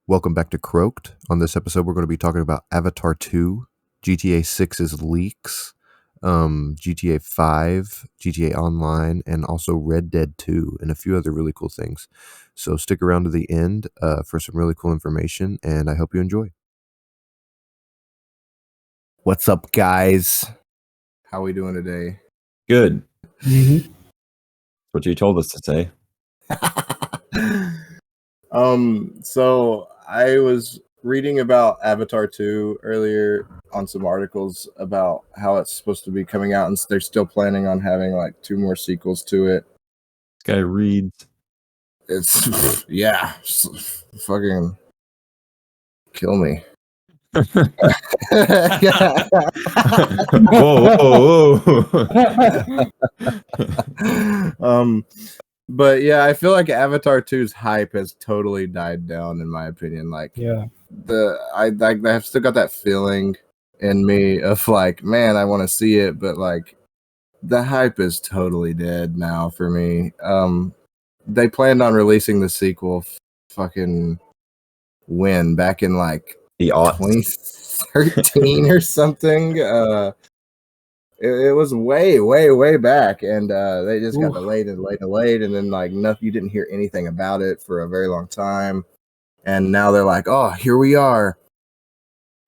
Welcome back to Croaked. On this episode, we're going to be talking about Avatar 2, GTA 6's leaks, GTA 5, GTA Online, and also Red Dead 2, and a few other really cool things. So stick around to the end for some really cool information, and I hope you enjoy. What's up, guys? How we doing today? Good. Mm-hmm. What you told us to say. So I was reading about Avatar 2 earlier on some articles about how it's supposed to be coming out, and they're still planning on having like 2 more sequels to it. This guy reads. It's fucking kill me. whoa. But yeah, I feel like Avatar 2's hype has totally died down, in my opinion. Like, yeah, I've still got that feeling in me of like, man, I want to see it, but like, the hype is totally dead now for me. They planned on releasing the sequel, fucking when back in like the 2013 or something. It was way back, and they just got delayed, and then like nothing. You didn't hear anything about it for a very long time, and now they're like, oh, here we are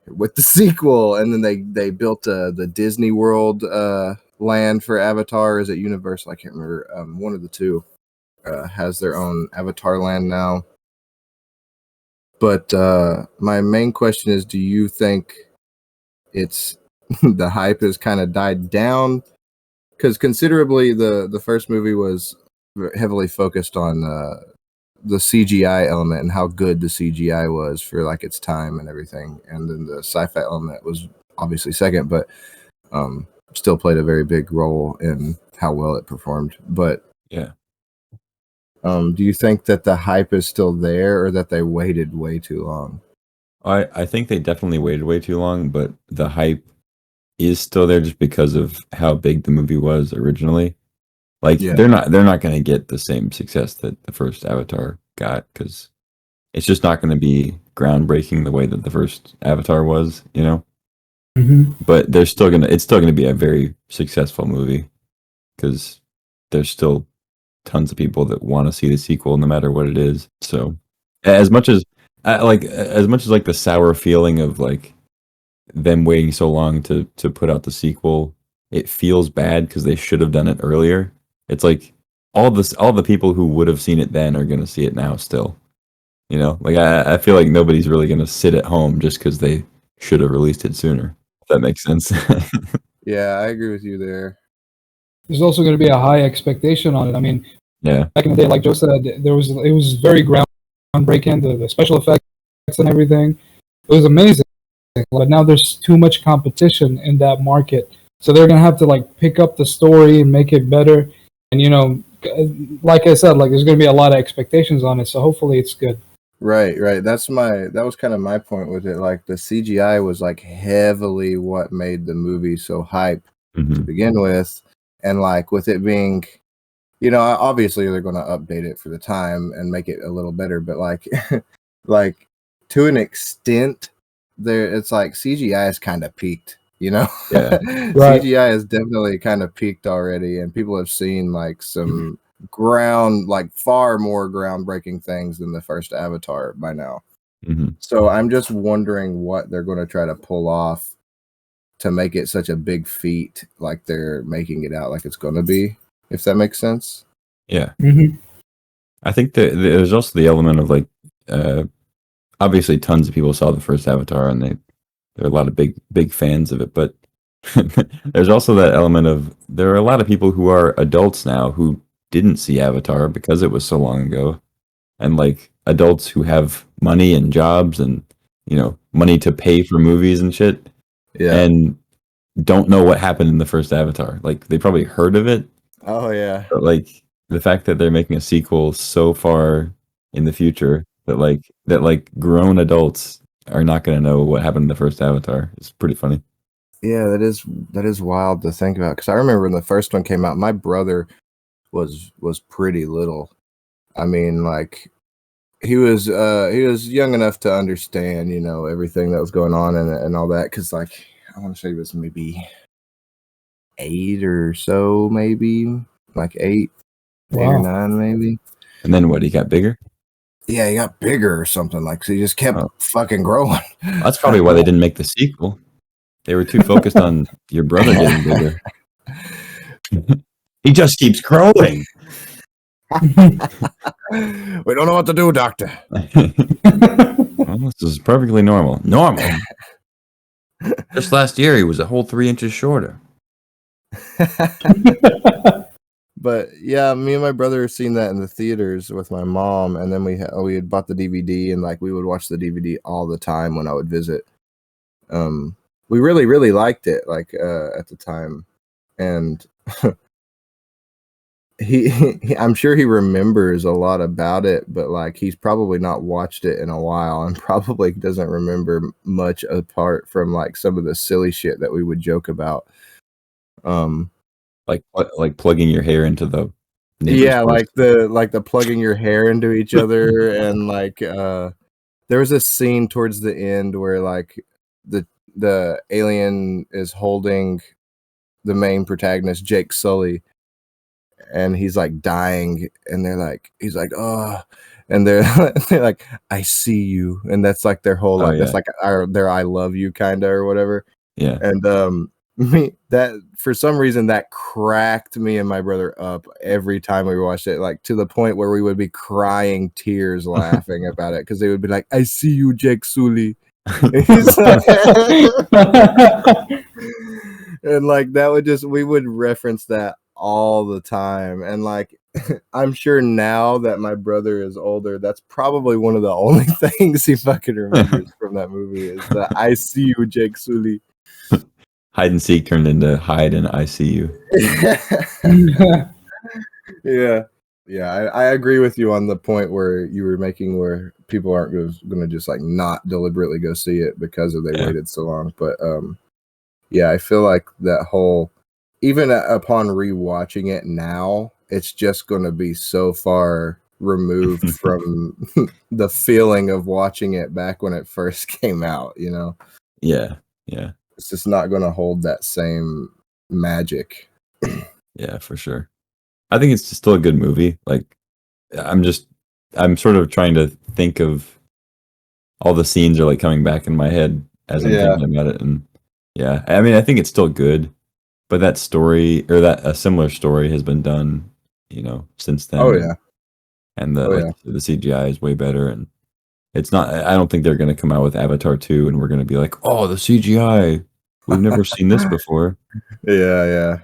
with the sequel, and then they built the Disney World land for Avatar. Is it Universal? I can't remember. One of the two has their own Avatar land now. But my main question is, do you think it's the hype has kind of died down? Because considerably, the first movie was heavily focused on the CGI element and how good the CGI was for like its time and everything, and then the sci-fi element was obviously second, but still played a very big role in how well it performed. But yeah, do you think that the hype is still there, or that they waited way too long? I think they definitely waited way too long, but the hype is still there just because of how big the movie was originally. Like, they're not going to get the same success that the first Avatar got, because it's just not going to be groundbreaking the way that the first Avatar was, you know. Mm-hmm. But it's still gonna be a very successful movie, because there's still tons of people that want to see the sequel no matter what it is. So as much as like the sour feeling of like them waiting so long to put out the sequel, it feels bad because they should have done it earlier. It's like all the people who would have seen it then are going to see it now still, you know. Like, I feel like nobody's really going to sit at home just because they should have released it sooner, if that makes sense. Yeah, I agree with you there. There's also going to be a high expectation on it. I mean, yeah, back in the day, like Joe said, it was very groundbreaking, the special effects and everything. It was amazing. But now there's too much competition in that market, so they're gonna have to like pick up the story and make it better. And you know, like I said, like there's gonna be a lot of expectations on it. So hopefully it's good. Right. That was kind of my point with it. Like, the CGI was like heavily what made the movie so hype to begin with, and like with it being, you know, obviously they're going to update it for the time and make it a little better, but like, like to an extent, it's like CGI is kind of peaked, you know. Yeah. Right. CGI is definitely kind of peaked already, and people have seen like some far more groundbreaking things than the first Avatar by now. So I'm just wondering what they're going to try to pull off to make it such a big feat, like they're making it out like it's going to be, if that makes sense. Yeah. I think that there's also the element of like, obviously tons of people saw the first Avatar and there are a lot of big fans of it, but there's also that element of there are a lot of people who are adults now who didn't see Avatar because it was so long ago, and like adults who have money and jobs and, you know, money to pay for movies and shit, and don't know what happened in the first Avatar. Like, they probably heard of it. Oh yeah. But like the fact that they're making a sequel so far in the future that grown adults are not going to know what happened in the first Avatar is pretty funny. Yeah, that is wild to think about, because I remember when the first one came out, my brother was pretty little. I mean, like, he was young enough to understand, everything that was going on and all that. Because like I want to say he was maybe 8 or so, maybe like 8 or 9, maybe. And then what? He got bigger. Yeah, he got bigger or something. Like so, he just kept fucking growing. That's probably why they didn't make the sequel. They were too focused on your brother getting bigger. He just keeps growing. We don't know what to do, doctor. Well, this is perfectly normal. Normal. Just last year, he was a whole 3 inches shorter. But yeah, me and my brother seen that in the theaters with my mom, and then we had bought the DVD, and like we would watch the DVD all the time when I would visit. We really, really liked it, like at the time, and I'm sure he remembers a lot about it, but like he's probably not watched it in a while, and probably doesn't remember much apart from like some of the silly shit that we would joke about. Like plugging your hair into the like the plugging your hair into each other, and like there was a scene towards the end where like the alien is holding the main protagonist Jake Sully, and he's like dying, and he's like oh, and they're like I see you, and that's like their whole that's like their I love you kind of or whatever. Yeah. And that for some reason that cracked me and my brother up every time we watched it, like to the point where we would be crying tears laughing about it, because they would be like, I see you, Jake Soo-Lee. And like that we would reference that all the time, and like I'm sure now that my brother is older, that's probably one of the only things he fucking remembers from that movie is that I see you, Jake Soo-Lee. Hide and seek turned into hide and I see you. Yeah, I agree with you on the point where you were making, where people aren't going to just like not deliberately go see it because they waited so long. But I feel like that whole, even upon rewatching it now, it's just going to be so far removed from the feeling of watching it back when it first came out, Yeah. It's just not going to hold that same magic. Yeah, for sure. I think it's still a good movie. Like, I'm sort of trying to think of all the scenes are like coming back in my head as I'm thinking about it. And yeah, I mean, I think it's still good, but that story, or that a similar story has been done, since then. Oh yeah. And the CGI is way better, and it's not, I don't think they're going to come out with Avatar 2 and we're going to be like, oh, the CGI, we've never seen this before. Yeah.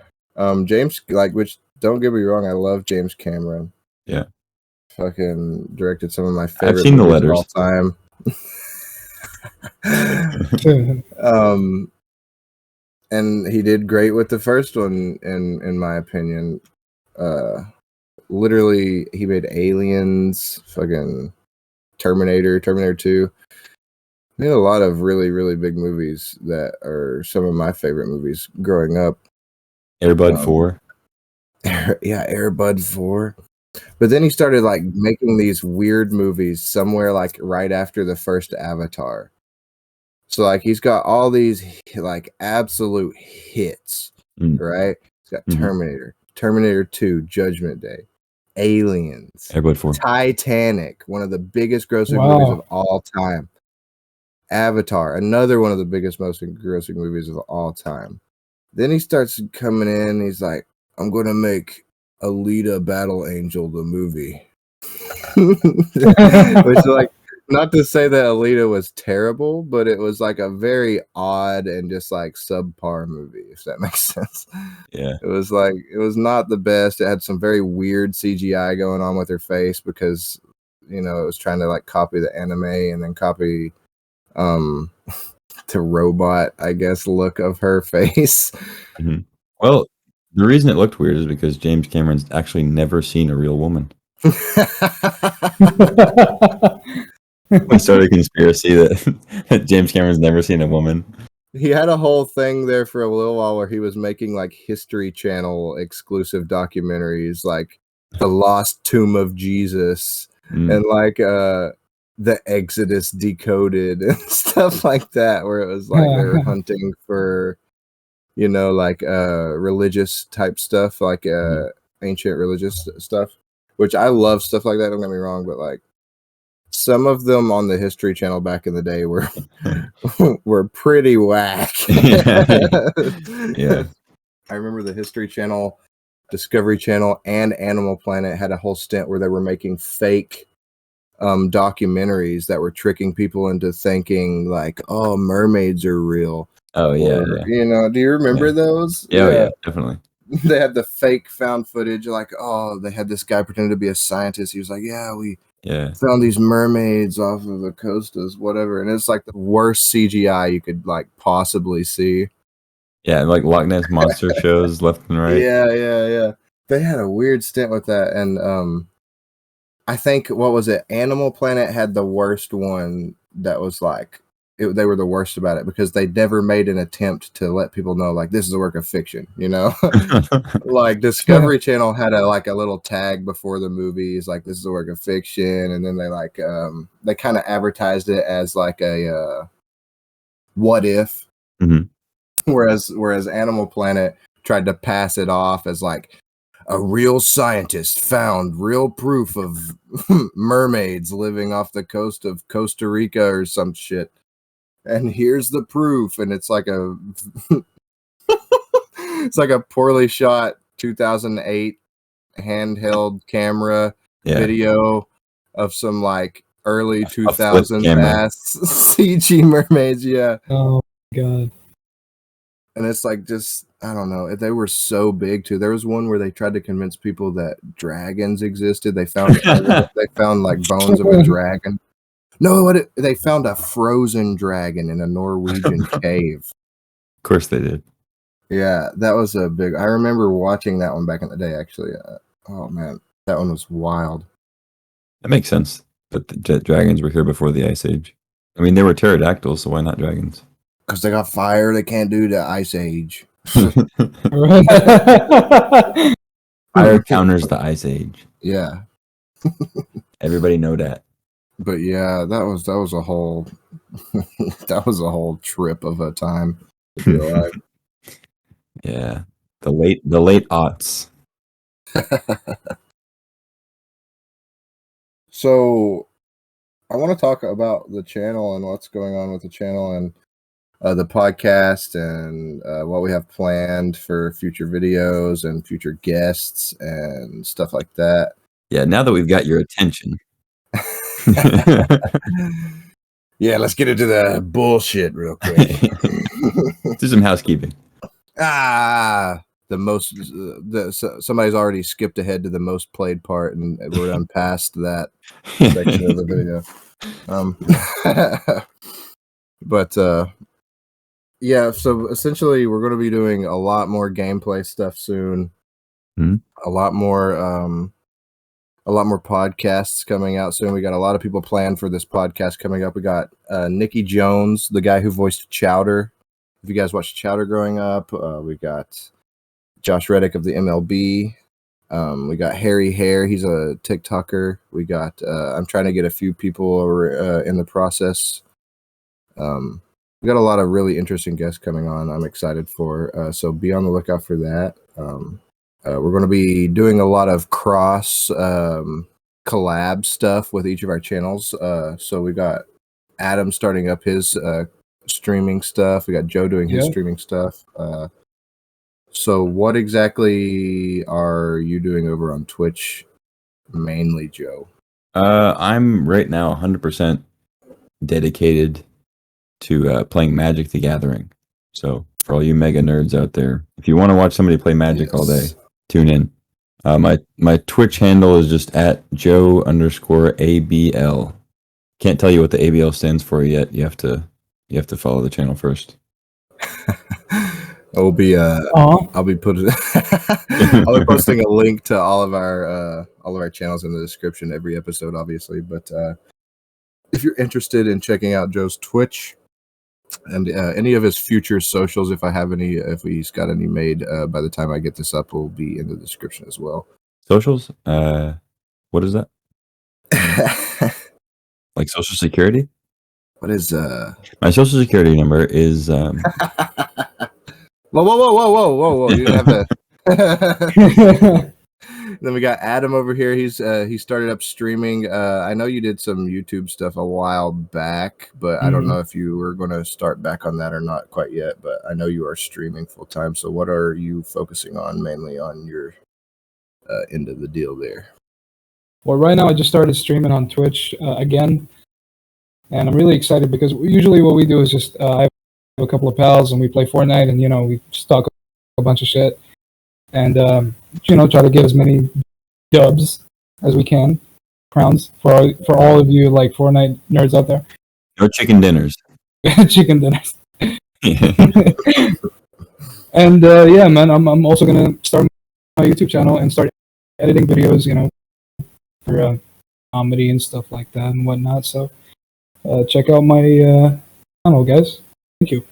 James, which don't get me wrong, I love James Cameron. Yeah. Fucking directed some of my favorite I've seen movies The Letters of all time. And he did great with the first one, in my opinion. Literally, he made Aliens, fucking Terminator 2. He made a lot of really, really big movies that are some of my favorite movies growing up. Air Bud 4. Air Bud 4. But then he started like making these weird movies somewhere like right after the first Avatar. So like he's got all these like absolute hits, right? He's got Terminator 2, Judgment Day, Aliens, Air Bud 4, Titanic, one of the biggest grossing movies of all time. Avatar, another one of the biggest, most grossing movies of all time. Then he starts coming in. He's like, I'm going to make Alita Battle Angel the movie. Which, like, not to say that Alita was terrible, but it was like a very odd and just like subpar movie, if that makes sense. Yeah. It was not the best. It had some very weird CGI going on with her face because, it was trying to like copy the anime and then copy the robot, I guess, look of her face. Mm-hmm. Well, the reason it looked weird is because James Cameron's actually never seen a real woman. We started a conspiracy that James Cameron's never seen a woman. He had a whole thing there for a little while where he was making like History Channel exclusive documentaries, like The Lost Tomb of Jesus and like the Exodus Decoded and stuff like that, where it was like they were hunting for, you know, like religious type stuff, like ancient religious stuff, which I love stuff like that, don't get me wrong, but like some of them on the History Channel back in the day were were pretty whack. Yeah. I remember the History Channel, Discovery Channel, and Animal Planet had a whole stint where they were making fake documentaries that were tricking people into thinking like, oh, mermaids are real. Oh yeah, You know, do you remember those? Yeah, yeah, definitely. They had the fake found footage, like, oh, they had this guy pretending to be a scientist. He was like, yeah, we found these mermaids off of the coast of whatever, and it's like the worst CGI you could like possibly see. Yeah, like Loch Ness monster shows left and right. Yeah. They had a weird stint with that, and I think, what was it? Animal Planet had the worst one that was like, they were the worst about it because they never made an attempt to let people know, like, this is a work of fiction, you know? Like, Discovery Channel had a little tag before the movies, like, this is a work of fiction, and then they, like, they kind of advertised it as, like, a what if? Whereas Animal Planet tried to pass it off as, like, a real scientist found real proof of mermaids living off the coast of Costa Rica or some shit. And here's the proof. And it's like it's like a poorly shot 2008 handheld camera video of some like early 2000s ass CG mermaids. Yeah. Oh god. And it's like, just, I don't know. They were so big too. There was one where they tried to convince people that dragons existed. They found like bones of a dragon. No, they found a frozen dragon in a Norwegian cave. Of course they did. Yeah, that was a big. I remember watching that one back in the day. Actually, oh man, that one was wild. That makes sense. But the dragons were here before the Ice Age. I mean, they were pterodactyls, so why not dragons? Because they got fire they can't do the Ice Age. Fire counters the Ice Age. Yeah. Everybody know that. But yeah, that was a whole that was a whole trip of a time to be alive. Yeah. The late aughts. So I want to talk about the channel and what's going on with the channel and the podcast and what we have planned for future videos and future guests and stuff like that. Yeah, now that we've got your attention. Yeah, let's get into the bullshit real quick. Do some housekeeping. Somebody's already skipped ahead to the most played part, and we're done past that section of the video. But yeah, so essentially we're going to be doing a lot more gameplay stuff soon. A lot more podcasts coming out soon. We got a lot of people planned for this podcast coming up. We got Nicky Jones, the guy who voiced Chowder. If you guys watched Chowder growing up, we got Josh Reddick of the MLB. We got Harry Hare. He's a TikToker. We got, I'm trying to get a few people over in the process. We got a lot of really interesting guests coming on. I'm excited for, so be on the lookout for that. We're going to be doing a lot of cross collab stuff with each of our channels. So we got Adam starting up his streaming stuff. We got Joe doing his streaming stuff. So what exactly are you doing over on Twitch mainly, Joe? I'm right now 100% dedicated to playing Magic the Gathering. So for all you mega nerds out there, if you want to watch somebody play Magic all day, tune in. My Twitch handle is just at Joe_ABL. Can't tell you what the ABL stands for yet. You have to follow the channel first. I'll be I'll be posting a link to all of our channels in the description every episode, obviously. But if you're interested in checking out Joe's Twitch and any of his future socials, if he's got any made by the time I get this up, will be in the description as well. Socials? What is that? Like Social Security? What is My Social Security number is Whoa, whoa. You didn't have to. Then we got Adam over here. He started up streaming. I know you did some YouTube stuff a while back, but I don't know if you were going to start back on that or not quite yet. But I know you are streaming full time. So what are you focusing on mainly on your end of the deal there? Well, right now I just started streaming on Twitch again, and I'm really excited because usually what we do is just I have a couple of pals and we play Fortnite, and we just talk a bunch of shit, and try to get as many dubs as we can, crowns for all of you like Fortnite nerds out there. no chicken dinners. Chicken dinners. And yeah, man, I'm also gonna start my YouTube channel and start editing videos, for comedy and stuff like that and whatnot. So check out my channel, guys. Thank you.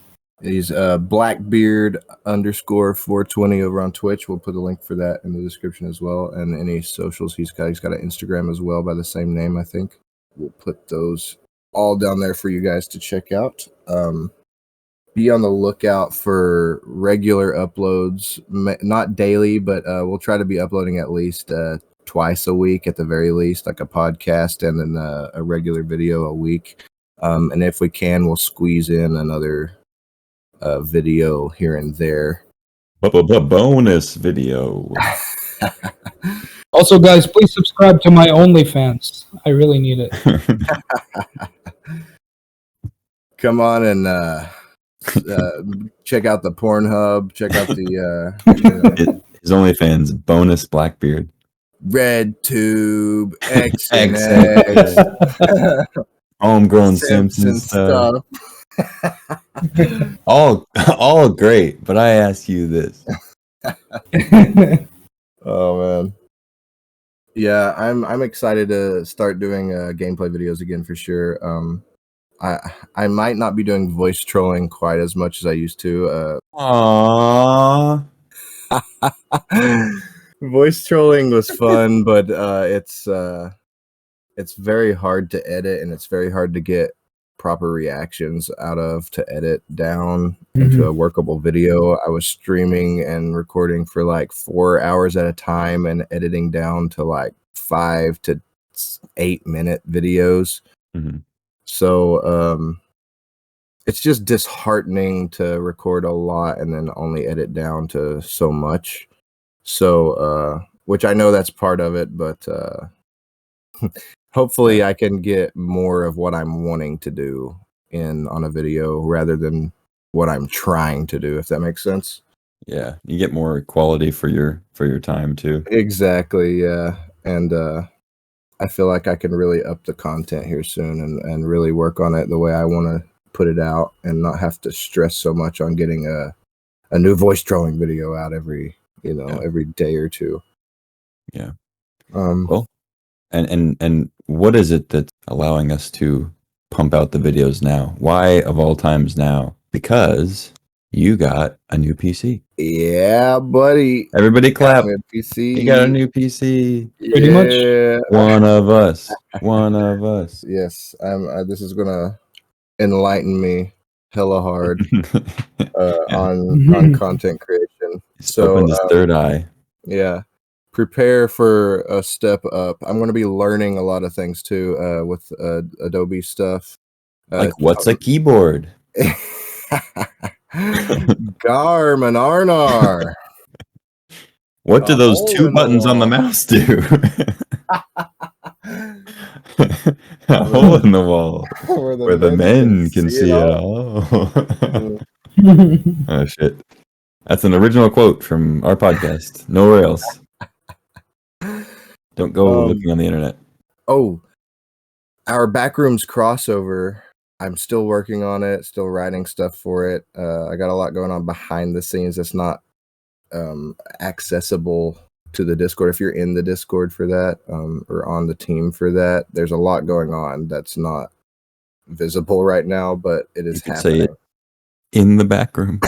He's Blackbeard_420 over on Twitch. We'll put a link for that in the description as well. And any socials he's got an Instagram as well by the same name, I think. We'll put those all down there for you guys to check out. Be on the lookout for regular uploads, not daily, but we'll try to be uploading at least twice a week at the very least, like a podcast and then a regular video a week. And if we can, we'll squeeze in another video here and there. Bonus video. Also, guys, please subscribe to my OnlyFans. I really need it. Come on and check out the Pornhub. Check out the His OnlyFans bonus Blackbeard. Red Tube X and X. X. Homegrown Simpson stuff. all great, but I ask you this. Oh man. Yeah, I'm excited to start doing gameplay videos again for sure. I might not be doing voice trolling quite as much as I used to. Aww. Voice trolling was fun, but it's very hard to edit and it's very hard to get proper reactions out of to edit down into a workable video. I was streaming and recording for like 4 hours at a time and editing down to like 5 to 8 minute videos. So it's just disheartening to record a lot and then only edit down to so much. So which I know that's part of it, but hopefully I can get more of what I'm wanting to do on a video rather than what I'm trying to do, if that makes sense. Yeah, you get more quality for your time too. Exactly, yeah. And I feel like I can really up the content here soon and really work on it the way I want to put it out and not have to stress so much on getting a new voice trolling video out every day or two. Yeah. Well, and what is it that's allowing us to pump out the videos now? Why of all times now? Because you got a new PC. Yeah, buddy. Everybody clap. PC. You got a new PC. Pretty much. One of us. One of us. Yes, this is gonna enlighten me hella hard on content creation. So opened his third eye. Yeah, prepare for a step up. I'm going to be learning a lot of things too with Adobe stuff. Like what's a keyboard? Garmin Arnar. What do those two buttons on the mouse do? A hole in the wall where the men can see it all. Oh shit. That's an original quote from our podcast. Nowhere else. Don't go looking on the internet. Oh, our Backrooms crossover. I'm still working on it, still writing stuff for it. I got a lot going on behind the scenes that's not accessible to the Discord. If you're in the Discord for that or on the team for that, there's a lot going on that's not visible right now, but it is happening. Say it in the back room.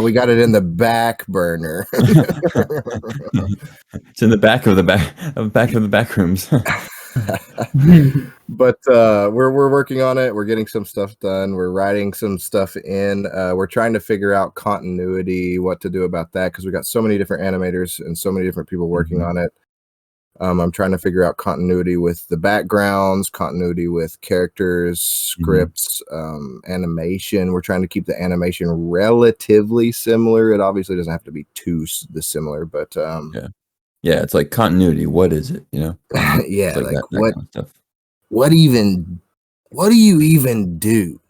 We got it in the back burner. It's in the back of the back rooms. But we're working on it. We're getting some stuff done. We're writing some stuff in. We're trying to figure out continuity, what to do about that, because we got so many different animators and so many different people working on it. I'm trying to figure out continuity with the backgrounds, continuity with characters, scripts, animation. We're trying to keep the animation relatively similar. It obviously doesn't have to be too similar, but yeah, it's like continuity. What is it? You know? yeah, It's like that what kind of stuff. what do you even do?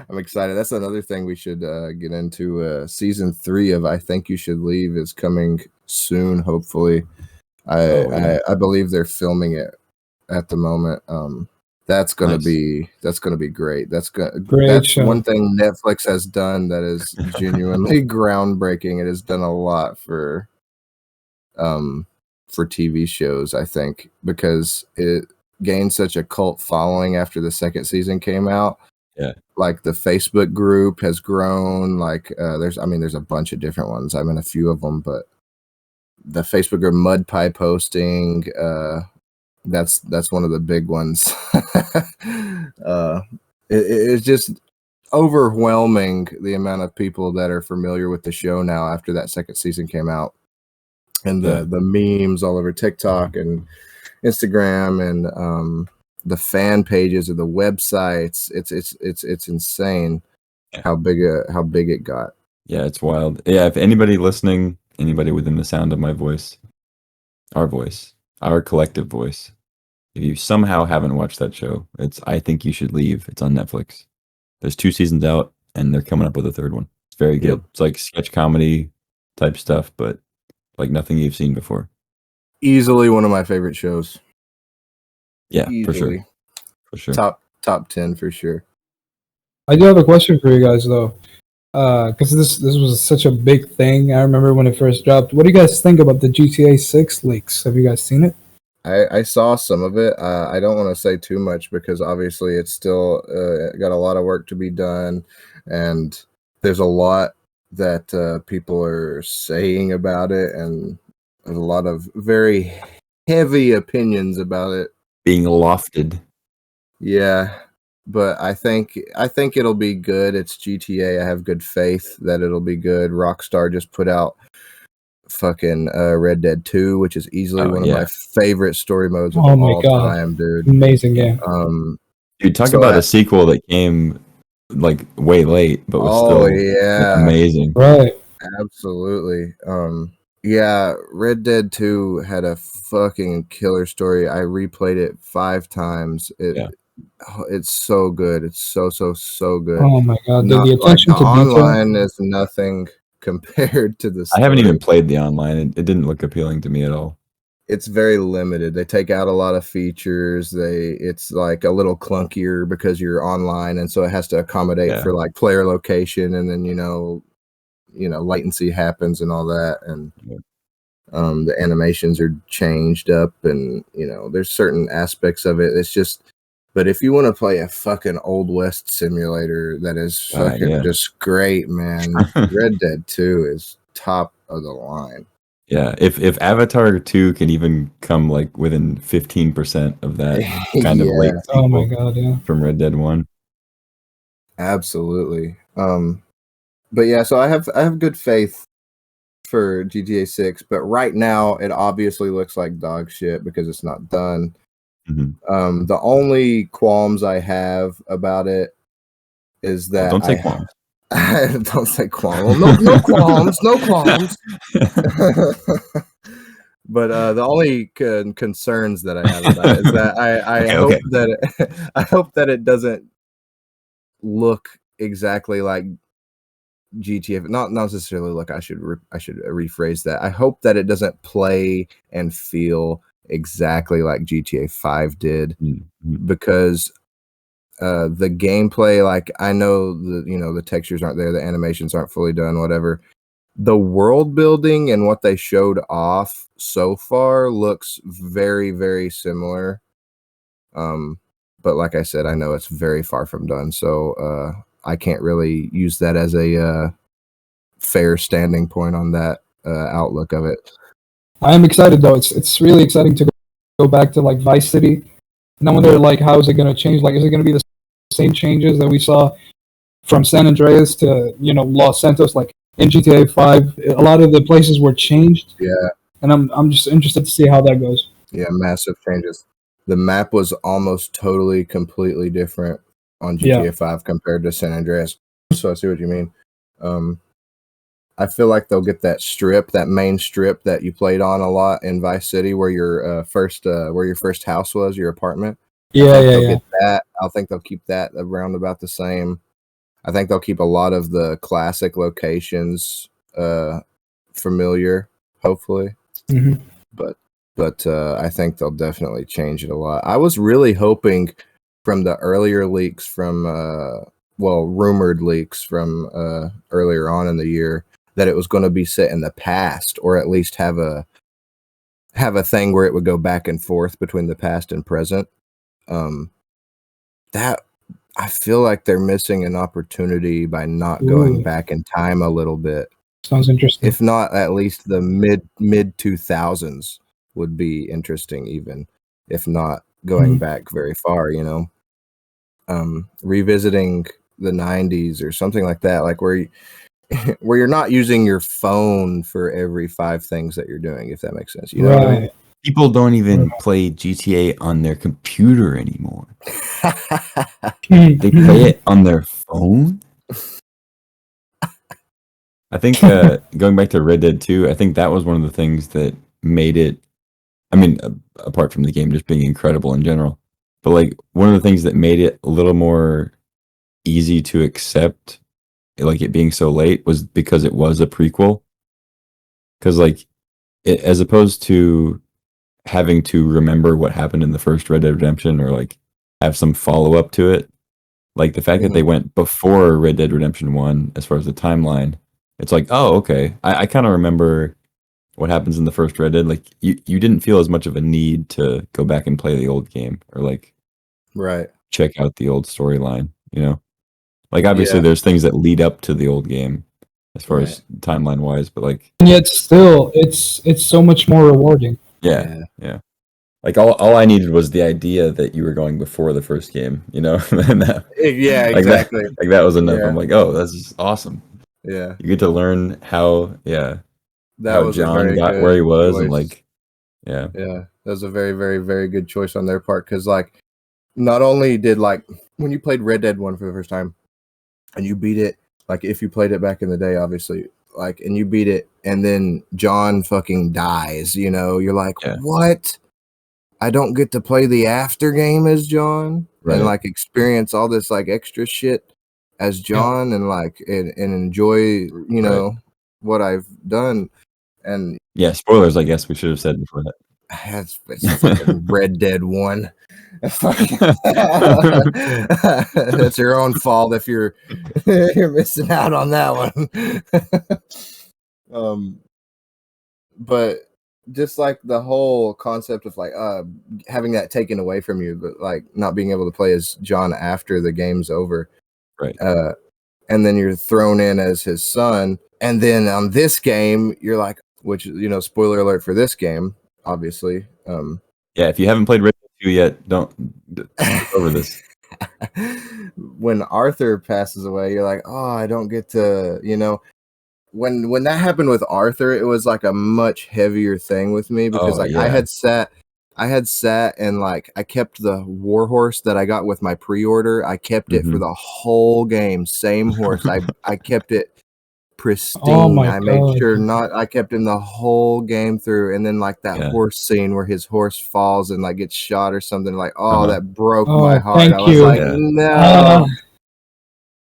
I'm excited. That's another thing we should get into. Season 3 of I Think You Should Leave is coming soon, hopefully. I believe they're filming it at the moment. That's gonna be great. That's show. one thing Netflix has done that is genuinely groundbreaking. It has done a lot for TV shows, I think, because it gained such a cult following after the second season came out. Yeah. Like the Facebook group has grown. Like there's a bunch of different ones. I'm in a few of them, but the Facebook group Mud Pie Posting, that's one of the big ones. It's just overwhelming the amount of people that are familiar with the show now after that second season came out, and the memes all over TikTok and Instagram and the fan pages of the websites. It's insane how big it got. Yeah, it's wild. Yeah, if anybody listening, anybody within the sound of my voice, our collective voice, if you somehow haven't watched that show, it's I Think You Should Leave. It's on Netflix. There's 2 seasons out, and they're coming up with a 3rd one. It's very good. Yep. It's like sketch comedy type stuff, but like nothing you've seen before. Easily one of my favorite shows. Yeah, Easily. For sure. Top 10 for sure. I do have a question for you guys though, because this was such a big thing. I remember when it first dropped. What do you guys think about the GTA 6 leaks? Have you guys seen it? I saw some of it. I don't want to say too much because obviously it's still got a lot of work to be done, and there's a lot that people are saying about it, and there's a lot of very heavy opinions about it. Being lofted. Yeah, but I think it'll be good. It's GTA. I have good faith that it'll be good. Rockstar just put out fucking Red Dead 2, which is easily one of my favorite story modes of all time, dude. Amazing game. Dude, talk about a sequel that came like way late, but was still amazing. Right. Absolutely. Yeah, Red Dead 2 had a fucking killer story. I replayed it 5 times. It's so good. It's so good. Oh my god, the attention to online is nothing compared to the story. I haven't even played the online. It didn't look appealing to me at all. It's very limited. They take out a lot of features. It's like a little clunkier because you're online, and so it has to accommodate for like player location, and then you know latency happens and all that, and the animations are changed up, and there's certain aspects of it. It's just, but if you want to play a fucking Old West simulator that is fucking just great, man, Red Dead 2 is top of the line. Yeah, if Avatar 2 can even come like within 15% of that kind of late sequel oh my god, from Red Dead 1. Absolutely. But yeah, so I have good faith for GTA 6, but right now it obviously looks like dog shit because it's not done. Mm-hmm. The only qualms I have about it is that don't say qualms. Don't say qualms. No qualms. No qualms. But the only concerns that I have about it is that I hope that it doesn't look exactly like GTA. Not necessarily look. I should rephrase that. I hope that it doesn't play and feel exactly like GTA 5 did, because the gameplay, like I know the textures aren't there, the animations aren't fully done, whatever. The world building and what they showed off so far looks very, very similar. But like I said, I know it's very far from done, so I can't really use that as a fair standing point on that. outlook of it. I am excited though. It's really exciting to go back to like Vice City. And I wonder like how is it going to change? Like, is it going to be the same changes that we saw from San Andreas to Los Santos? Like in GTA 5, a lot of the places were changed. Yeah, And I'm just interested to see how that goes. yeah, massive changes. The map was almost totally, completely different on GTA 5 compared to San Andreas. So I see what you mean. I feel like they'll get that main strip that you played on a lot in Vice City, where your first house was, your apartment. Get that. I think they'll keep that around about the same. I think they'll keep a lot of the classic locations familiar, hopefully. Mm-hmm. But I think they'll definitely change it a lot. I was really hoping from the earlier leaks from rumored leaks from earlier on in the year that it was going to be set in the past, or at least have a thing where it would go back and forth between the past and present. That I feel like they're missing an opportunity by not going back in time a little bit. Sounds interesting. If not, at least the mid 2000s would be interesting, even if not going back very far. Revisiting the 90s or something like that, like where you're not using your phone for every 5 things that you're doing, if that makes sense. You know what I mean? People don't even play GTA on their computer anymore. They play it on their phone. I think going back to Red Dead 2, I think that was one of the things that made it, I mean, apart from the game just being incredible in general, but like one of the things that made it a little more easy to accept, like it being so late, was because it was a prequel. Because like, as opposed to having to remember what happened in the first Red Dead Redemption, or like have some follow up to it, like the fact that they went before Red Dead Redemption 1 as far as the timeline, it's like, oh, okay, I kind of remember what happens in the first Red Dead. Like you didn't feel as much of a need to go back and play the old game, or like check out the old storyline, like obviously there's things that lead up to the old game as far as timeline wise, but like, and yet still it's so much more rewarding. Yeah. Like all I needed was the idea that you were going before the first game, and that, exactly. Like that was enough. I'm like, oh, this is awesome. Yeah, you get to learn how that how was John got where he was, choice. And like, that was a very, very, very good choice on their part, because like, not only did, like, when you played Red Dead 1 for the first time and you beat it, like if you played it back in the day, obviously, like, and you beat it, and then John fucking dies, you're like, what? I don't get to play the after game as John, and like experience all this like extra shit as John, and like and enjoy what I've done. And spoilers, I guess we should have said before that. It's fucking Red Dead 1. That's your own fault if you're missing out on that one. But just like the whole concept of like having that taken away from you, but like not being able to play as John after the game's over, and then you're thrown in as his son, and then on this game you're like, which spoiler alert for this game, obviously. If you haven't played Red Dead 2 yet, don't over this. When Arthur passes away, you're like, oh, I don't get to, when that happened with Arthur, it was like a much heavier thing with me, because I had sat and like I kept the warhorse that I got with my pre-order. I kept it for the whole game, same horse. I kept it pristine. I made sure I kept him the whole game through, and then like that horse scene where his horse falls and like gets shot or something, like that broke my heart. I was like, no.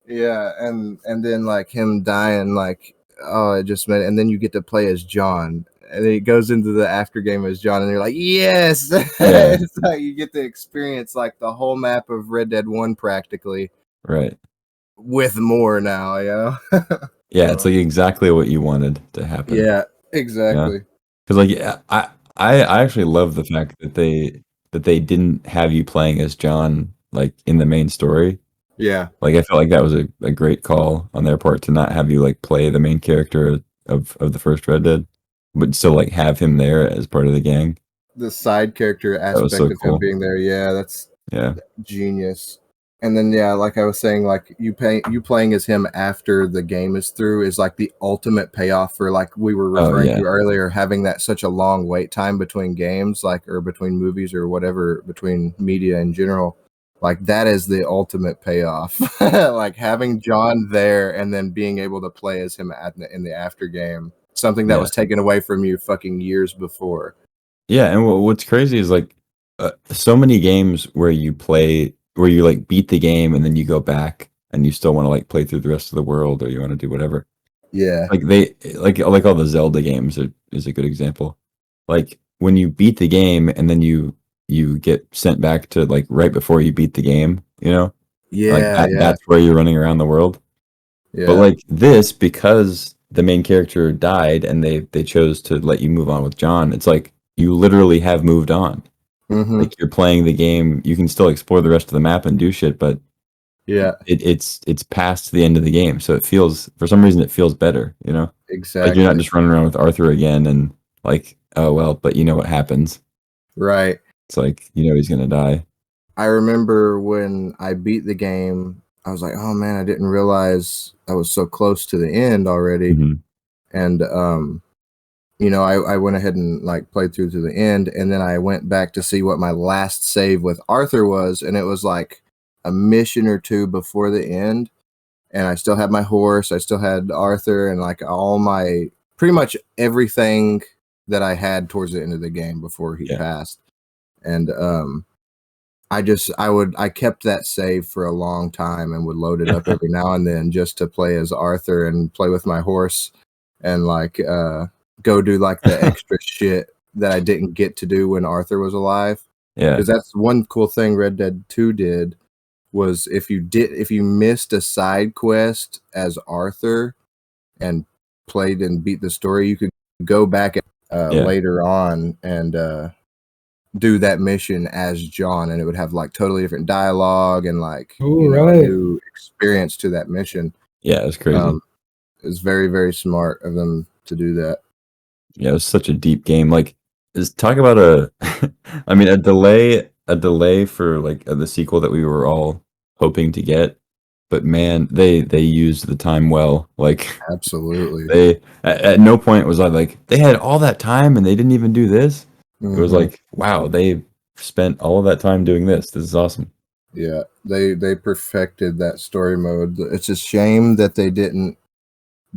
And then like him dying, like, oh, it just meant, and then you get to play as John, and then it goes into the after game as John, and you're like, yes. It's like you get to experience like the whole map of Red Dead 1 practically, with more now. It's like exactly what you wanted to happen. Yeah, exactly. Because like I actually love the fact that they didn't have you playing as John like in the main story. Yeah, like I felt like that was a great call on their part to not have you like play the main character of the first Red Dead, but still like have him there as part of the gang. The side character That was aspect so of him cool. being there, yeah, that's Yeah. genius. And then yeah, like I was saying, like you playing as him after the game is through is like the ultimate payoff for, like we were Oh, referring yeah. to earlier, having that such a long wait time between games, like, or between movies or whatever, between media in general. Like that is the ultimate payoff. Like having John there and then being able to play as him in the after game, something that Yeah. was taken away from you fucking years before. Yeah, and what's crazy is like so many games where you like beat the game and then you go back and you still want to like play through the rest of the world or you want to do whatever. Yeah. Like they like all the Zelda games is a good example. Like when you beat the game and then you get sent back to like right before you beat the game, you know? Like Yeah, yeah, that's where you're running around the world. But yeah. like this, because the main character died and they chose to let you move on with John, it's like you literally have moved on. Mm-hmm. Like you're playing the game, you can still explore the rest of the map and do shit, but Yeah, it's past the end of the game. So it feels, for some reason it feels better, you know? Like you're not exactly. just running around with Arthur again and like, oh well, but you know what happens. Right. It's like, you know he's gonna die. I remember when I beat the game, I was like, oh man, I didn't realize I was so close to the end already. Mhm. And you know, I went ahead and like played through to the end, and then I went back to see what my last save with Arthur was, and it was like a mission or two before the end. And I still had my horse, I still had Arthur, and like all my pretty much everything that I had towards the end of the game before he Yeah. passed. And I kept that save for a long time and would load it up every now and then just to play as Arthur and play with my horse and like go do like the extra shit that I didn't get to do when Arthur was alive. Yeah. Because that's one cool thing Red Dead 2 did, was if you missed a side quest as Arthur and played and beat the story, you could go back later on and do that mission as John, and it would have like totally different dialogue and like a new experience to that mission. Yeah, it's crazy. It's very, very smart of them to do that. Yeah, it was such a deep game. Like, talk about I mean, a delay for like the sequel that we were all hoping to get. But man, they used the time well. Like, Absolutely. they at no point was I like they had all that time and they didn't even do this. Mm-hmm. It was like, wow, they spent all of that time doing this. This is awesome. Yeah, they perfected that story mode. It's a shame that they didn't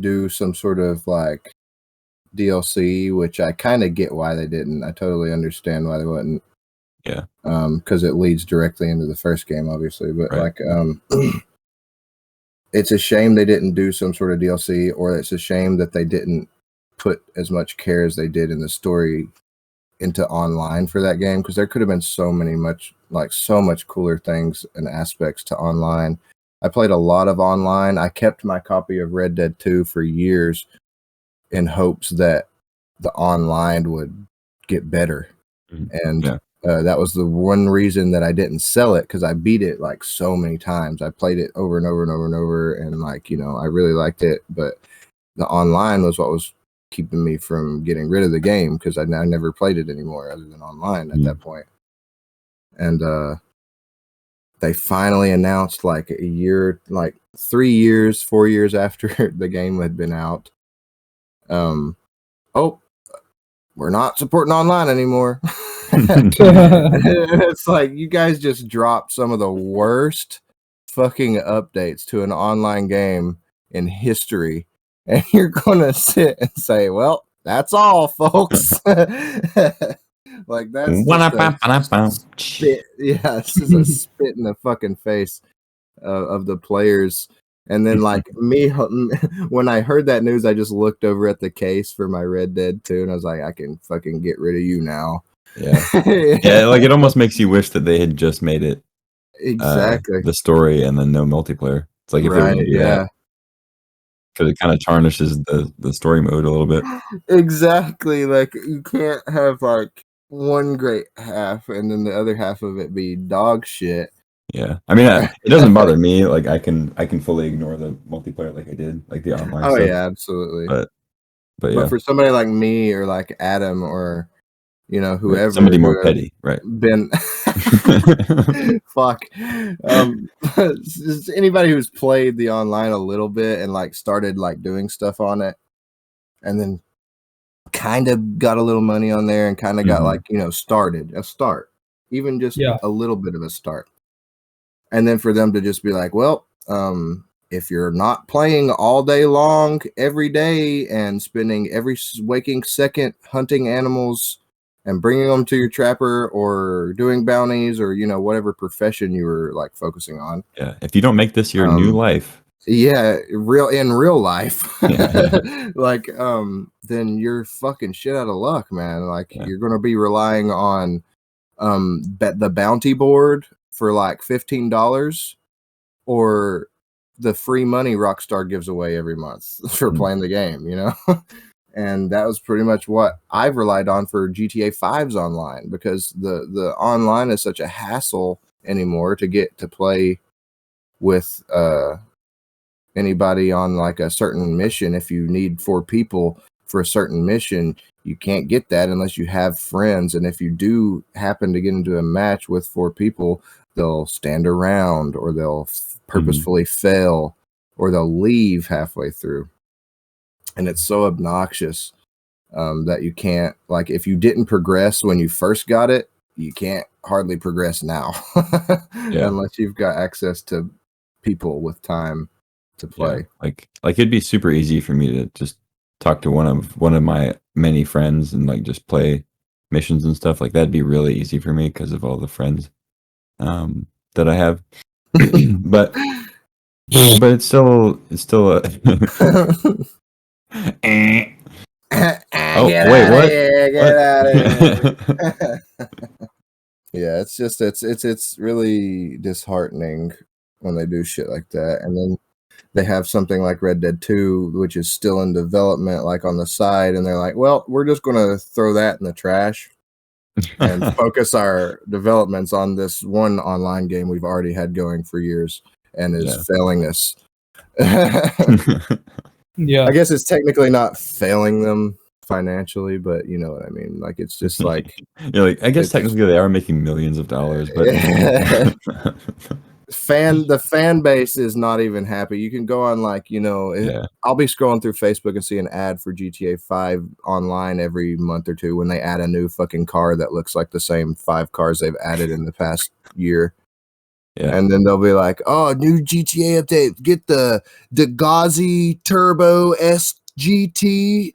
do some sort of like DLC, which I kind of get why they didn't. I totally understand why they wouldn't. Yeah. Because it leads directly into the first game, obviously. But Right. like, it's a shame they didn't do some sort of DLC, or it's a shame that they didn't put as much care as they did in the story into online for that game, because there could have been so much cooler things and aspects to online. I played a lot of online. I kept my copy of Red Dead 2 for years in hopes that the online would get better. And that was the one reason that I didn't sell it, because I beat it like so many times. I played it over and over and over and over, and like, you know, I really liked it, but the online was what was keeping me from getting rid of the game, because I never played it anymore other than online at that point. And they finally announced like 4 years after the game had been out, oh, we're not supporting online anymore. It's like, you guys just dropped some of the worst fucking updates to an online game in history, and you're gonna sit and say, well, that's all, folks. Like, that's just a spit. Yeah, this is a spit in the fucking face of the players. And then like me, when I heard that news, I just looked over at the case for my Red Dead 2 and I was like, I can fucking get rid of you now. Yeah. Yeah, like it almost makes you wish that they had just made it exactly the story and then no multiplayer. It's like if they were going to do that, because it kind of tarnishes the story mode a little bit. Exactly. Like, you can't have like one great half and then the other half of it be dog shit. Yeah, I mean, it doesn't bother me. Like, I can fully ignore the multiplayer, like I did, like the online. Oh stuff. yeah, absolutely. But But yeah, But for somebody like me or like Adam or whoever, somebody more who have petty, right? been fuck, just anybody who's played the online a little bit and like started like doing stuff on it, and then kind of got a little money on there and kind of got like started a start, even just a little bit of a start, and then for them to just be like, well, if you're not playing all day long every day and spending every waking second hunting animals and bringing them to your trapper or doing bounties or whatever profession you were like focusing on, if you don't make this your new life, in real life, like then you're fucking shit out of luck, man. Like you're gonna be relying on the bounty board for like $15 or the free money Rockstar gives away every month for playing the game, and that was pretty much what I've relied on for GTA 5's online, because the online is such a hassle anymore to get to play with anybody on like a certain mission. If you need 4 people for a certain mission, you can't get that unless you have friends, and if you do happen to get into a match with 4 people, they'll stand around or they'll purposefully fail or they'll leave halfway through, and it's so obnoxious that you can't, like, if you didn't progress when you first got it, you can't hardly progress now unless you've got access to people with time to play. Like it'd be super easy for me to just talk to one of my many friends and like just play missions and stuff. Like that'd be really easy for me because of all the friends that I have. but it's still a oh wait, what? Get out of here. Yeah, it's just it's really disheartening when they do shit like that, and then they have something like Red Dead 2, which is still in development, like on the side, and they're like, well, we're just going to throw that in the trash and focus our developments on this one online game we've already had going for years and is failing us. Yeah, I guess it's technically not failing them financially, but you know what I mean. Like it's just like like I guess technically they are making millions of dollars, but the fan base is not even happy. You can go on like I'll be scrolling through Facebook and see an ad for GTA 5 online every month or two when they add a new fucking car that looks like the same 5 cars they've added in the past year. And then they'll be like, oh, new GTA update, get the Ghazi Turbo SGT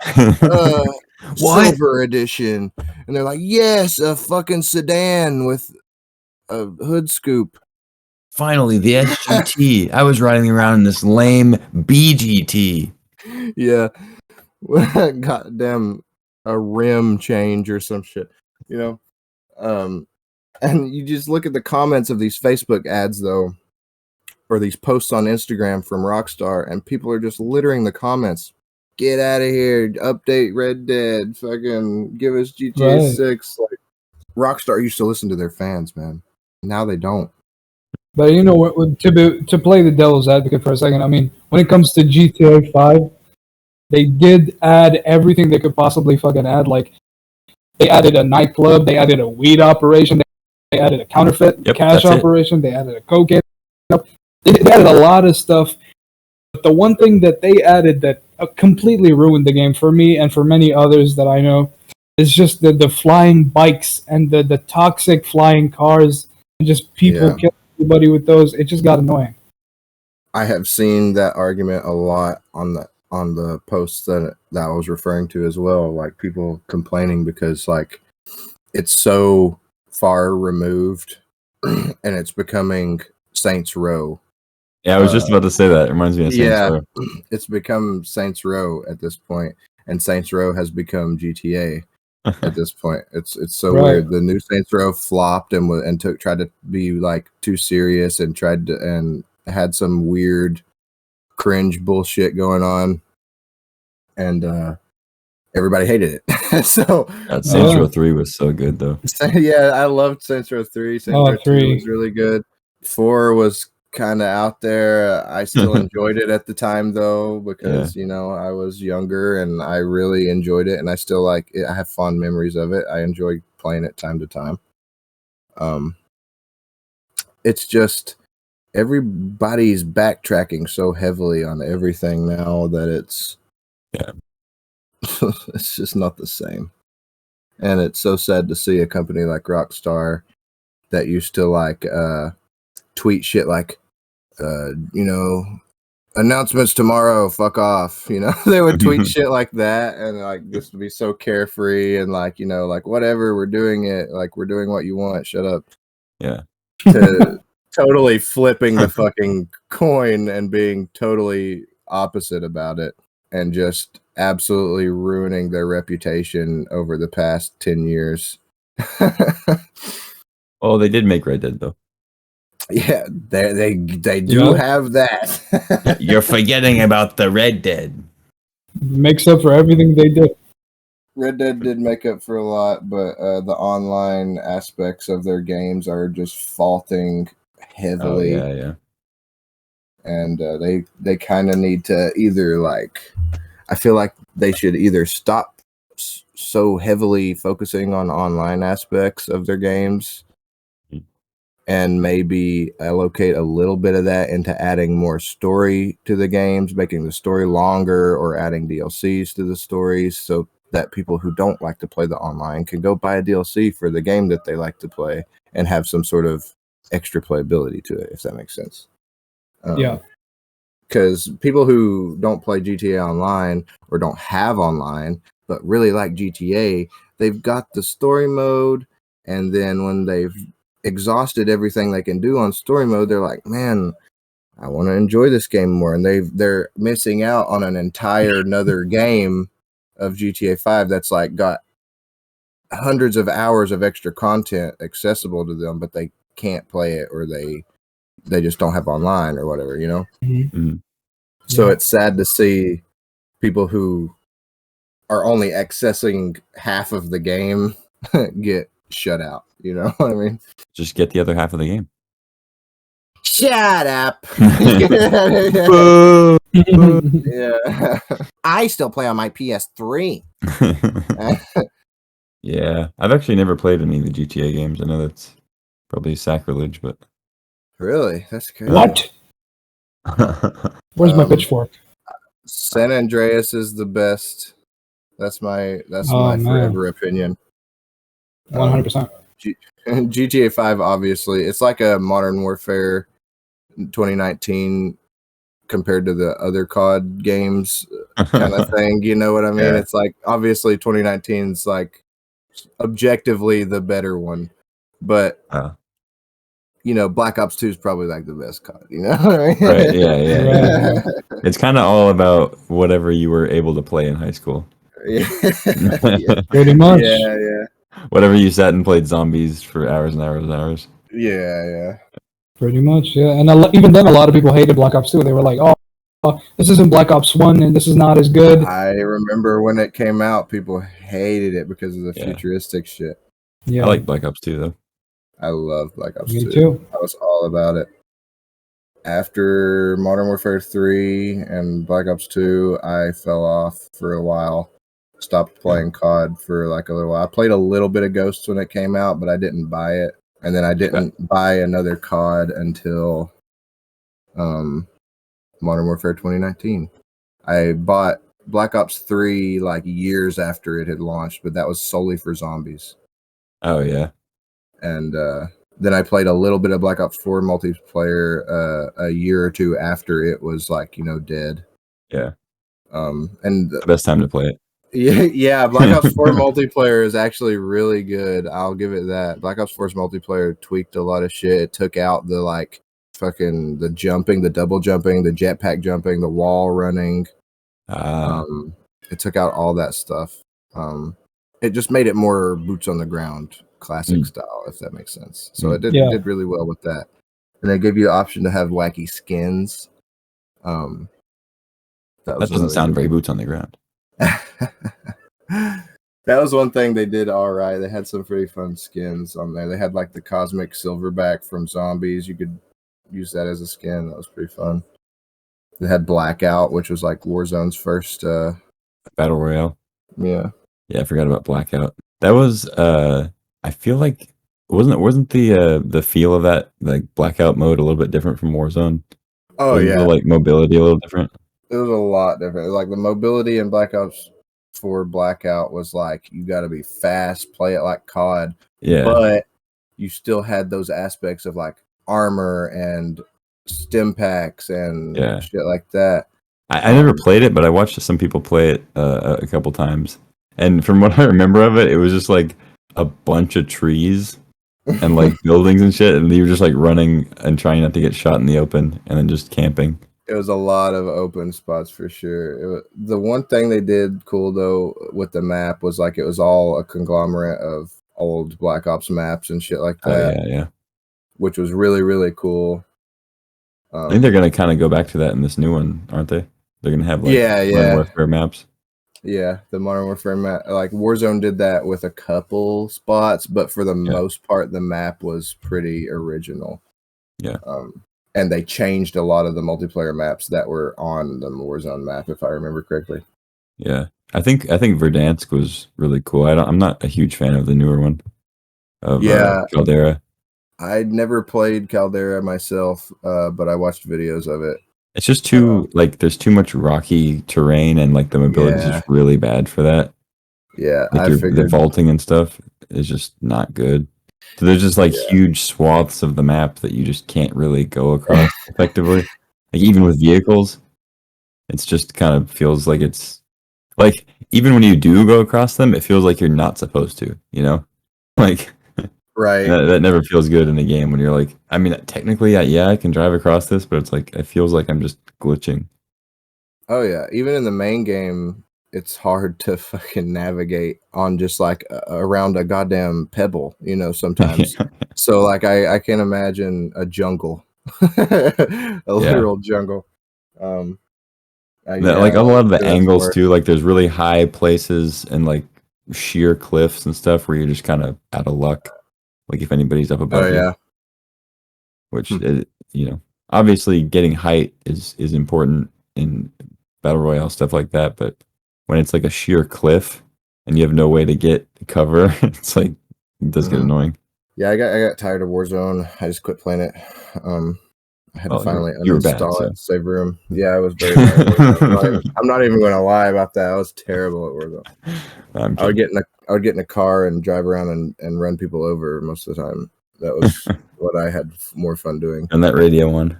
Silver Edition. And they're like, yes, a fucking sedan with a hood scoop. Finally, the SGT. I was riding around in this lame BGT. Yeah. Goddamn a rim change or some shit, and you just look at the comments of these Facebook ads, though, or these posts on Instagram from Rockstar, and people are just littering the comments. Get out of here. Update Red Dead. Fucking give us GTA 6. Like, Rockstar used to listen to their fans, man. Now they don't. But to play the devil's advocate for a second, I mean, when it comes to GTA 5, they did add everything they could possibly fucking add. Like, they added a nightclub, they added a weed operation, they added a counterfeit cash operation, they added a cocaine. They added a lot of stuff. But the one thing that they added that completely ruined the game for me and for many others that I know is just the flying bikes and the toxic flying cars and just people killing everybody with those. It just got annoying. I have seen that argument a lot on the posts that I was referring to as well. Like people complaining because like it's so far removed and it's becoming Saints Row. Yeah, I was just about to say that. It reminds me of Saints Row. It's become Saints Row at this point, and Saints Row has become GTA at this point. It's so weird. The new Saints Row flopped and tried to be like too serious and had some weird cringe bullshit going on, and everybody hated it. So Saints Row 3 was so good though. Yeah, I loved Saints Row 3. Saints Row 2 was really good. 4 was kind of out there. I still enjoyed it at the time though, because I was younger and I really enjoyed it, and I still like it. I have fond memories of it. I enjoy playing it time to time. It's just everybody's backtracking so heavily on everything now that it's it's just not the same. And it's so sad to see a company like Rockstar that used to like tweet shit like announcements tomorrow, fuck off. They would tweet shit like that, and like this would be so carefree and like like whatever, we're doing it, like we're doing what you want, shut up. Yeah. To totally flipping the fucking coin and being totally opposite about it, and just absolutely ruining their reputation over the past 10 years. Oh, they did make Red Dead though. Yeah, they do have that. You're forgetting about the Red Dead. Makes up for everything they did. Red Dead did make up for a lot, but the online aspects of their games are just faulting heavily. Oh, yeah. And they kind of need to either like, I feel like they should either stop so heavily focusing on online aspects of their games and maybe allocate a little bit of that into adding more story to the games, making the story longer, or adding DLCs to the stories so that people who don't like to play the online can go buy a DLC for the game that they like to play and have some sort of extra playability to it, if that makes sense. Yeah. Because people who don't play GTA Online or don't have online but really like GTA, they've got the story mode, and then when they've exhausted everything they can do on story mode, they're like, man, I want to enjoy this game more, and they're missing out on an entire another game of GTA 5 that's like got hundreds of hours of extra content accessible to them, but they can't play it, or they just don't have online or whatever, Mm-hmm. So it's sad to see people who are only accessing half of the game get shut out. You know what I mean? Just get the other half of the game. Shut up. Yeah. I still play on my PS3. Yeah. I've actually never played any of the GTA games. I know that's probably sacrilege, but Really? That's crazy. What? Where's my pitchfork? San Andreas is the best. That's my forever opinion. 100%. GTA 5, obviously, it's like a Modern Warfare 2019 compared to the other COD games kind of thing. You know what I mean? Yeah. It's like, obviously 2019 is like objectively the better one, but Black Ops 2 is probably like the best COD, Right, yeah. It's kind of all about whatever you were able to play in high school. Yeah. Pretty much. Yeah. Whatever you sat and played zombies for hours and hours and hours. Yeah. Pretty much, yeah. And even then, a lot of people hated Black Ops 2. They were like, oh, this isn't Black Ops 1, and this is not as good. I remember when it came out, people hated it because of the futuristic shit. Yeah. I like Black Ops 2, though. I love Black Ops 2. Me too. I was all about it. After Modern Warfare 3 and Black Ops 2, I fell off for a while. Stopped playing COD for like a little while. I played a little bit of Ghosts when it came out, but I didn't buy it. And then I didn't buy another COD until Modern Warfare 2019. I bought Black Ops 3 like years after it had launched, but that was solely for zombies. Oh, yeah. And then I played a little bit of Black Ops 4 multiplayer a year or two after it was like, dead. Yeah. And the best time to play it. Yeah, Black Ops 4 multiplayer is actually really good. I'll give it that. Black Ops 4's multiplayer tweaked a lot of shit. It took out the the jumping, the double jumping, the jetpack jumping, the wall running. It took out all that stuff. It just made it more boots on the ground, classic style, if that makes sense. So it did really well with that. And they gave you the option to have wacky skins. That doesn't really sound very boots on the ground. That was one thing they did all right. They had some pretty fun skins on there. They had like the cosmic silverback from zombies. You could use that as a skin. That was pretty fun. It had Blackout, which was like Warzone's first. Battle Royale. Yeah. Yeah, I forgot about Blackout. That was I feel like wasn't the feel of that like Blackout mode a little bit different from Warzone? Oh Wasn't the yeah, like mobility a little different? it was a lot different. Like the mobility in Black Ops 4 Blackout was like you got to be fast, play it like COD, Yeah. but you still had those aspects of like armor and stim packs and Yeah. shit like that. I never played it, but I watched some people play it a couple times. And from what I remember of it, it was just like a bunch of trees and like buildings and shit, and you were just like running and trying not to get shot in the open, and then just camping. It was a lot of open spots for sure. The one thing they did cool though with the map was like it was all a conglomerate of old Black Ops maps and shit like that. Oh yeah. Which was really really cool. I think they're gonna kind of go back to that in this new one, aren't they? They're gonna have like Modern Warfare maps. Yeah, the Modern Warfare map, like Warzone did that with a couple spots, but for the most part, the map was pretty original. Yeah. And they changed a lot of the multiplayer maps that were on the Warzone map, if I remember correctly. Yeah, I think Verdansk was really cool. I'm not a huge fan of the newer one. Of Caldera. I'd never played Caldera myself, but I watched videos of it. It's just too like there's too much rocky terrain and like the mobility is just really bad for that. Yeah, like the vaulting and stuff is just not good. So there's just like huge swaths of the map that you just can't really go across effectively. Like even with vehicles, it's just kind of feels like it's like even when you do go across them, it feels like you're not supposed to, you know? Like right. That never feels good in a game when you're like, I mean, technically, I can drive across this, but it's like, it feels like I'm just glitching. Oh, yeah. Even in the main game, it's hard to fucking navigate on just like around a goddamn pebble, you know, sometimes. So, like, I can't imagine a jungle, a literal jungle. Like, a lot of the angles, too, like, there's really high places and like sheer cliffs and stuff where you're just kind of out of luck. Like if anybody's up above you, which you know, obviously getting height is important in battle royale stuff like that. But when it's like a sheer cliff and you have no way to get cover, it's like it does get annoying. Yeah, I got tired of Warzone. I just quit playing it. I had to finally uninstall it, save room. Yeah, I was very bad. I'm not even going to lie about that. I was terrible at Warzone. I would get in a car and drive around and run people over most of the time. That was what I had more fun doing. And that radio one.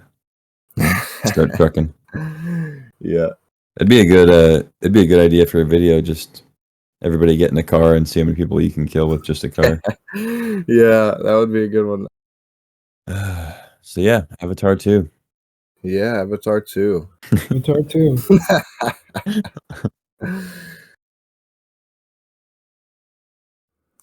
Start trucking. Yeah. It'd be a good idea for a video, just everybody get in a car and see how many people you can kill with just a car. Yeah, that would be a good one. So yeah, Avatar 2. Yeah, Avatar 2. Avatar 2.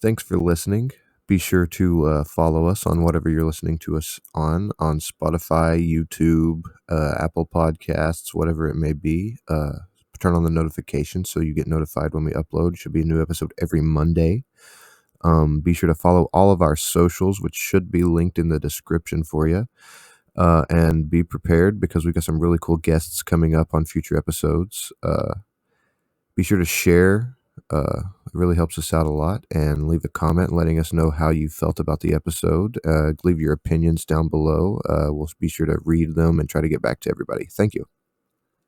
Thanks for listening. Be sure to follow us on whatever you're listening to us on Spotify, YouTube, Apple Podcasts, whatever it may be. Turn on the notifications so you get notified when we upload. Should be a new episode every Monday. Be sure to follow all of our socials, which should be linked in the description for you. And be prepared because we've got some really cool guests coming up on future episodes. Be sure to share. It really helps us out a lot. And leave a comment letting us know how you felt about the episode. Leave your opinions down below. We'll be sure to read them and try to get back to everybody. Thank you.